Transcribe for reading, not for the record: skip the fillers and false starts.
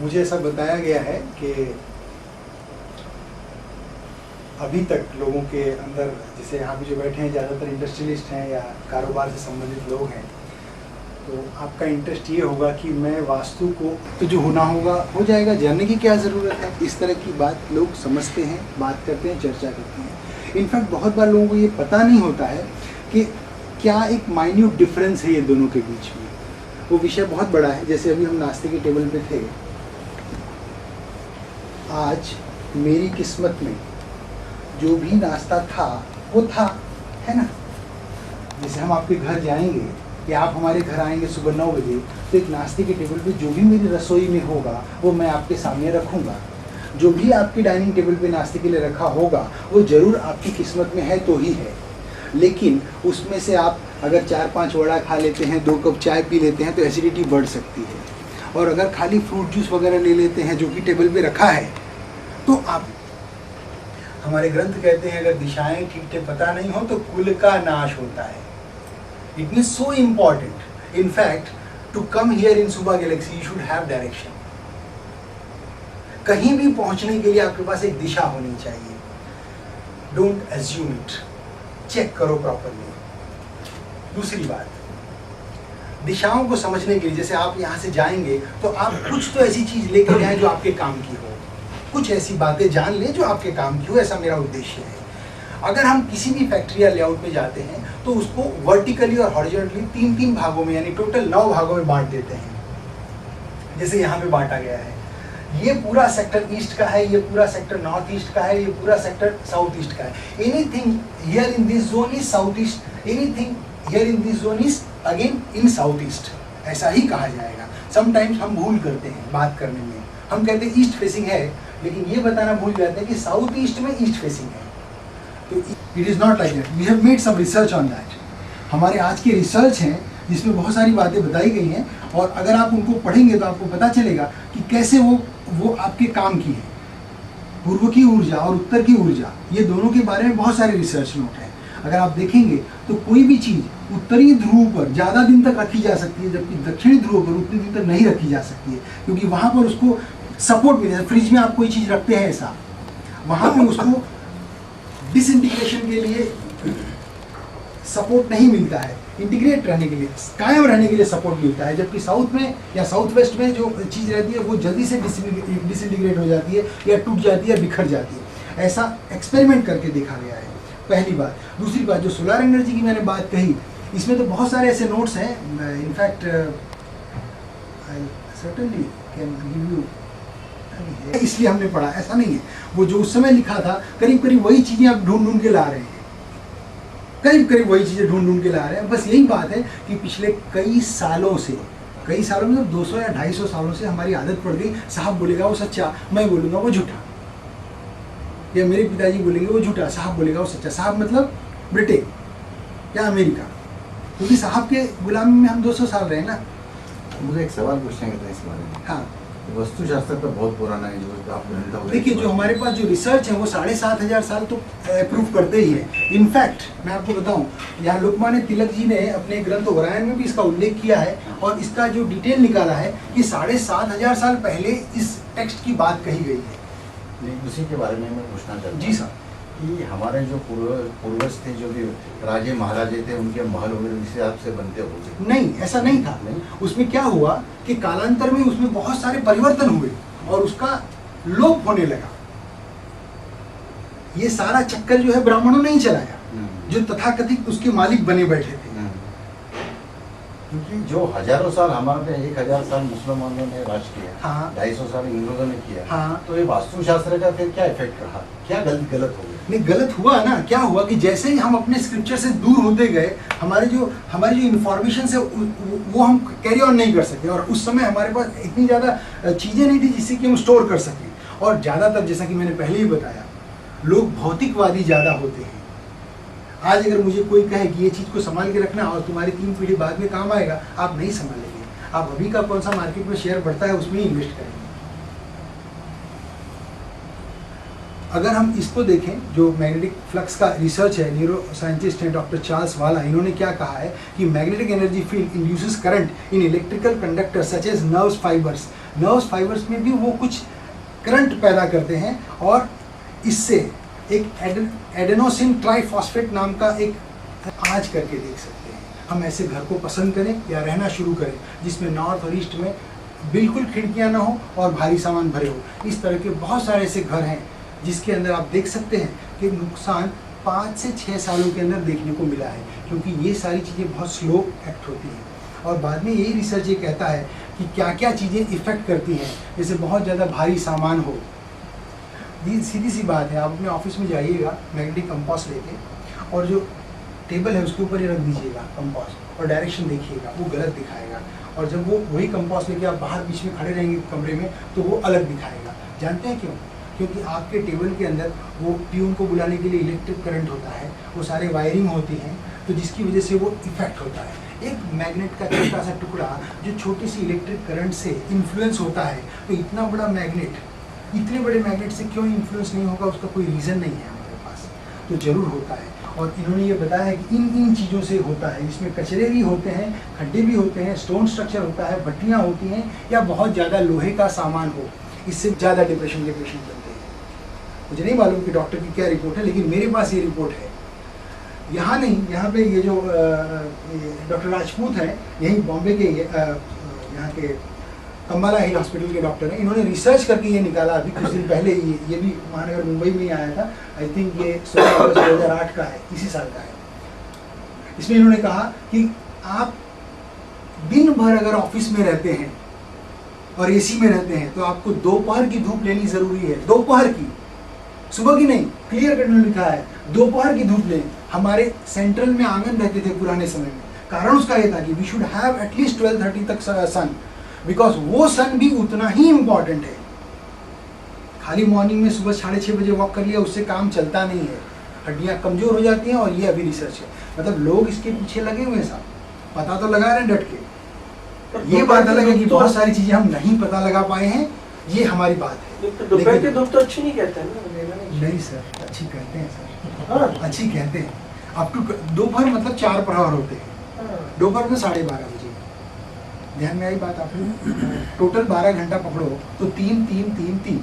मुझे ऐसा बताया गया है कि अभी तक लोगों के अंदर, जैसे यहाँ पे जो बैठे हैं ज़्यादातर इंडस्ट्रियलिस्ट हैं या कारोबार से संबंधित लोग हैं, तो आपका इंटरेस्ट ये होगा कि मैं वास्तु को तो जो होना होगा हो जाएगा, जानने की क्या ज़रूरत है। इस तरह की बात लोग समझते हैं, बात करते हैं, चर्चा करते हैं। इनफैक्ट बहुत बार लोगों को ये पता नहीं होता है कि क्या एक माइन्यूट डिफरेंस है ये दोनों के बीच में। वो विषय बहुत बड़ा है। जैसे अभी हम नाश्ते के टेबल पे थे, आज मेरी किस्मत में जो भी नाश्ता था वो था, है ना। जैसे हम आपके घर जाएंगे या आप हमारे घर आएंगे सुबह 9 बजे, तो एक नाश्ते के टेबल पे जो भी मेरी रसोई में होगा वो मैं आपके सामने रखूँगा। जो भी आपकी डाइनिंग टेबल पे नाश्ते के लिए रखा होगा वो ज़रूर आपकी किस्मत में है तो ही है। लेकिन उसमें से आप अगर 4-5 वड़ा खा लेते हैं, 2 कप चाय पी लेते हैं तो एसिडिटी बढ़ सकती है। और अगर खाली फ्रूट जूस वगैरह ले लेते हैं जो कि टेबल पे रखा है, तो आप, हमारे ग्रंथ कहते हैं अगर दिशाएं ठीक से पता नहीं हो तो कुल का नाश होता है। It means so important. In fact to come here in सुबह galaxy you should have direction. कहीं भी पहुंचने के लिए आपके पास एक दिशा होनी चाहिए। डोंट एज्यूम इट, चेक करो प्रॉपरली। दूसरी बात, दिशाओं को समझने के लिए जैसे आप यहाँ से जाएंगे तो आप कुछ तो ऐसी चीज लेकर जाएं जो आपके काम की हो, कुछ ऐसी बातें जान लें जो आपके काम की हो, ऐसा मेरा उद्देश्य है। अगर हम किसी भी फैक्ट्री या लेआउट में जाते हैं तो उसको वर्टिकली और हॉरिजॉन्टली 3-3 भागों में, यानी टोटल 9 भागों में बांट देते हैं। जैसे यहाँ पे बांटा गया है, ये पूरा सेक्टर ईस्ट का है, ये पूरा सेक्टर नॉर्थ ईस्ट का है, ये पूरा सेक्टर साउथ ईस्ट का है। Anything here in this zone is south east, anything here in this zone is again in south east, ऐसा ही कहा जाएगा। समटाइम्स हम भूल करते हैं बात करने में, हम कहते हैं ईस्ट फेसिंग है, लेकिन ये बताना भूल जाते हैं कि साउथ ईस्ट में ईस्ट फेसिंग है। तो it is not like that. We have made some research on that. हमारे आज के रिसर्च हैं जिसमें बहुत सारी बातें बताई गई हैं, और अगर आप उनको पढ़ेंगे तो आपको पता चलेगा कि कैसे वो आपके काम की है। पूर्व की ऊर्जा और उत्तर की ऊर्जा, ये दोनों के बारे में बहुत सारे रिसर्च नोट हैं। अगर आप देखेंगे तो कोई भी चीज़ उत्तरी ध्रुव पर ज़्यादा दिन तक रखी जा सकती है, जबकि दक्षिणी ध्रुव पर उतनी दिन तक नहीं रखी जा सकती है, क्योंकि वहाँ पर उसको सपोर्ट मिलता है। फ्रिज में आप कोई चीज़ रखते हैं ऐसा, वहाँ पर उसको डिसइंटीग्रेशन के लिए सपोर्ट नहीं मिलता है, इंटीग्रेट रहने के लिए, कायम रहने के लिए सपोर्ट मिलता है। जबकि साउथ में या साउथ वेस्ट में जो चीज़ रहती है वो जल्दी से डिसइंटीग्रेट हो जाती है या टूट जाती है, बिखर जाती है। ऐसा एक्सपेरिमेंट करके देखा गया है, पहली बात। दूसरी बात, जो सोलर एनर्जी की मैंने बात कही, इसमें तो बहुत सारे ऐसे नोट्स हैं। In fact I certainly can give you, इसलिए हमने पढ़ा, ऐसा नहीं है। वो जो उस समय लिखा था करीब करीब वही चीज़ें आप ढूंढ के ला रहे हैं, करीब करीब वही चीज़ें ढूंढ के ला रहे हैं। बस यही बात है कि पिछले कई सालों में 200 या 250 सालों से हमारी आदत पड़ गई, साहब बोलेगा वो सच्चा, मैं बोलूँगा वो झूठा, या मेरे पिताजी बोलेंगे वो झूठा, साहब बोलेगा वो सच्चा। साहब मतलब ब्रिटेन या अमेरिका, क्योंकि साहब के गुलामी में हम 200 साल रहे ना। मुझे एक सवाल पूछने का था इस बारे में। हाँ, वस्तुशास्त्र तो बहुत पुराना है, जो आप ग्रंथ हो। देखिए, जो हमारे पास जो रिसर्च है वो 7500 साल तो अप्रूव करते ही है। इनफैक्ट मैं आपको बताऊं, यहाँ लोकमान्य तिलक जी ने अपने ग्रंथ ओरायन में भी इसका उल्लेख किया है, और इसका जो डिटेल निकाला है कि 7500 साल पहले इस टेक्स्ट की बात कही गई है। उसी के बारे में मैं पूछना चाहता हूँ। जी सर। कि हमारे जो पूर्वज थे, जो भी राजे महाराजे थे, उनके महल वगैरह इस हिसाब से बनते होंगे? नहीं, ऐसा नहीं था। नहीं? उसमें क्या हुआ कि कालांतर में उसमें बहुत सारे परिवर्तन हुए और उसका लोप होने लगा। ये सारा चक्कर जो है ब्राह्मणों ने ही चलाया, जो तथाकथित उसके मालिक बने बैठे थे। क्योंकि जो हजारों साल हमारे पे 1000 साल मुसलमानों ने राज किया, हाँ, 250 साल इंग्रजों ने किया, हाँ, तो ये वास्तुशास्त्र का फिर क्या इफेक्ट रहा? क्या गलत हो गया? नहीं, गलत हुआ ना। क्या हुआ कि जैसे ही हम अपने स्क्रिप्चर से दूर होते गए, हमारी जो इन्फॉर्मेशन से वो हम कैरी ऑन नहीं कर सके, और उस समय हमारे पास इतनी ज़्यादा चीज़ें नहीं थी जिससे कि हम स्टोर कर सकें। और ज़्यादातर, जैसा कि मैंने पहले ही बताया, लोग भौतिकवादी ज़्यादा होते हैं। आज अगर मुझे कोई कहे कि ये चीज़ को संभाल के रखना और तुम्हारी 3 पीढ़ी बाद में काम आएगा, आप नहीं संभालेंगे। आप अभी का कौन सा मार्केट में शेयर बढ़ता है उसमें ही इन्वेस्ट करेंगे। अगर हम इसको देखें, जो मैग्नेटिक फ्लक्स का रिसर्च है, न्यूरो साइंटिस्ट हैं डॉक्टर चार्ल्स वाला, इन्होंने क्या कहा है कि magnetic energy field induces current in electrical conductor such as nerves fibres. Nerves fibres में भी वो कुछ करंट पैदा करते हैं और इससे एक एडेनोसिन ट्राइफॉस्फेट नाम का एक आज करके देख सकते हैं। हम ऐसे घर को पसंद करें या रहना शुरू करें जिसमें नॉर्थ और ईस्ट में बिल्कुल खिड़कियां ना हो और भारी सामान भरे हो। इस तरह के बहुत सारे ऐसे घर हैं जिसके अंदर आप देख सकते हैं कि नुकसान 5 से 6 सालों के अंदर देखने को मिला है, क्योंकि ये सारी चीज़ें बहुत स्लो एक्ट होती हैं। और बाद में यही रिसर्च ये कहता है कि क्या क्या चीज़ें इफ़ेक्ट करती हैं, जैसे बहुत ज़्यादा भारी सामान हो। ये सीधी सी बात है, आप अपने ऑफिस में जाइएगा मैग्नेटिक कंपास लेके और जो टेबल है उसके ऊपर ही रख दीजिएगा कंपास और डायरेक्शन देखिएगा, वो गलत दिखाएगा। और जब वो वही कंपास लेके आप बाहर बीच में खड़े रहेंगे कमरे में तो वो अलग दिखाएगा। जानते हैं क्यों? क्योंकि आपके टेबल के अंदर वो प्यून को बुलाने के लिए इलेक्ट्रिक करंट होता है, वो सारे वायरिंग होती हैं, तो जिसकी वजह से वो इफेक्ट होता है। एक मैग्नेट का छोटा सा टुकड़ा जो छोटी सी इलेक्ट्रिक करंट से इन्फ्लुएंस होता है, तो इतना बड़ा मैग्नेट, इतने बड़े मैग्नेट से क्यों इन्फ्लुएंस नहीं होगा, उसका कोई रीज़न नहीं है हमारे पास, तो ज़रूर होता है। और इन्होंने ये बताया है कि इन चीज़ों से होता है। इसमें कचरे भी होते हैं, खड्डे भी होते हैं, स्टोन स्ट्रक्चर होता है, भट्टियाँ होती हैं, या बहुत ज़्यादा लोहे का सामान हो, इससे ज़्यादा डिप्रेशन के पेशेंट बनते हैं। मुझे नहीं मालूम कि डॉक्टर की क्या रिपोर्ट है, लेकिन मेरे पास ये रिपोर्ट है। यहाँ नहीं, यहाँ पे ये जो डॉक्टर राजपूत हैं, यहीं बॉम्बे के यहाँ के अम्बाला हिल हॉस्पिटल के डॉक्टर हैं, इन्होंने रिसर्च करके ये निकाला अभी कुछ दिन पहले। ये भी महानगर मुंबई में ही आया था। आई थिंक ये 16 अगस्त 2008 का है, इसी साल का है। इसमें इन्होंने कहा कि आप दिन भर अगर ऑफिस में रहते हैं और एसी में रहते हैं तो आपको दोपहर की धूप लेनी जरूरी है। दोपहर की, सुबह की नहीं, क्लियर कट में लिखा है दोपहर की धूप लें। हमारे सेंट्रल में आंगन रहते थे पुराने समय में, कारण उसका ये था कि वी शुड हैव एटलीस्ट 12:30 तक सन, बिकॉज वो सन भी उतना ही इम्पॉर्टेंट है। खाली मॉर्निंग में सुबह 6:30 बजे वॉक कर लिया, उससे काम चलता नहीं है, हड्डियां कमजोर हो जाती हैं। और ये अभी रिसर्च है, मतलब लोग इसके पीछे लगे हुए हैं, साहब पता तो लगा रहे हैं डट के। ये बात अलग है कि बहुत सारी चीजें हम नहीं पता लगा पाए हैं, ये हमारी बात है। दोपहर की धूप तो अच्छी नहीं कहते हैं नहीं सर, अच्छी कहते हैं सर, हाँ अच्छी कहते हैं। अप टू दोपहर मतलब 4 प्रहर होते हैं, दोपहर में 12:30 बजे। ध्यान में आई बात आपने? टोटल 12 घंटा पकड़ो तो 3 3 3 3